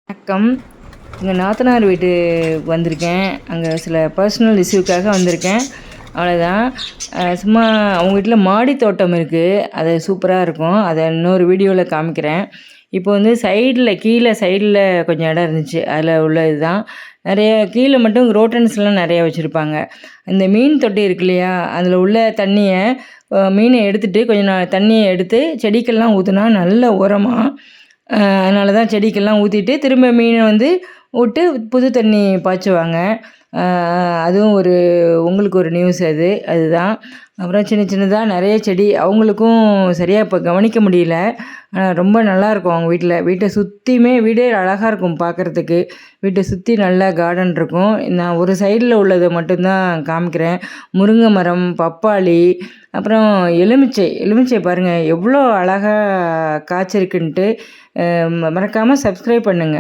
வணக்கம். எங்கள் நாத்தனார் வீட்டு வந்திருக்கேன். அங்கே சில பர்சனல் இஷ்யூக்காக வந்திருக்கேன். அவ்வளோதான். சும்மா அவங்க வீட்டில் மாடி தோட்டம் இருக்குது. அது சூப்பராக இருக்கும். அதை இன்னொரு வீடியோவில் காமிக்கிறேன். இப்போ வந்து கீழே சைடில் கொஞ்சம் இடம் இருந்துச்சு. அதில் உள்ள இதுதான். நிறைய கீழே மட்டும் ரோட்டன்ஸ்லாம் நிறையா வச்சுருப்பாங்க. இந்த மீன் தொட்டி இருக்கு இல்லையா, அதில் உள்ள தண்ணியை மீனை எடுத்துகிட்டு கொஞ்சம் தண்ணியை எடுத்து செடிக்கெல்லாம் ஊற்றுனா நல்ல உரமாக. அதனால தான் செடிக்கெல்லாம் ஊற்றிட்டு திரும்ப மீனை வந்து விட்டு புது தண்ணி பாய்ச்சுவாங்க. அதுவும் உங்களுக்கு ஒரு நியூஸ் அதுதான். அப்புறம் சின்ன சின்னதாக நிறைய செடி அவங்களுக்கும் சரியாக இப்போ கவனிக்க முடியல. ரொம்ப நல்லாயிருக்கும் அவங்க வீட்டை சுற்றியுமே வீடே அழகாக இருக்கும் பார்க்குறதுக்கு. வீட்டை சுற்றி நல்லா கார்டன் இருக்கும். நான் ஒரு சைடில் உள்ளதை மட்டும்தான் காமிக்கிறேன். முருங்கை மரம், பப்பாளி, அப்புறம் எலுமிச்சை பாருங்கள் எவ்வளோ அழகாக காய்ச்சிருக்குன்ட்டு. மறக்காமல் சப்ஸ்கிரைப் பண்ணுங்கள்.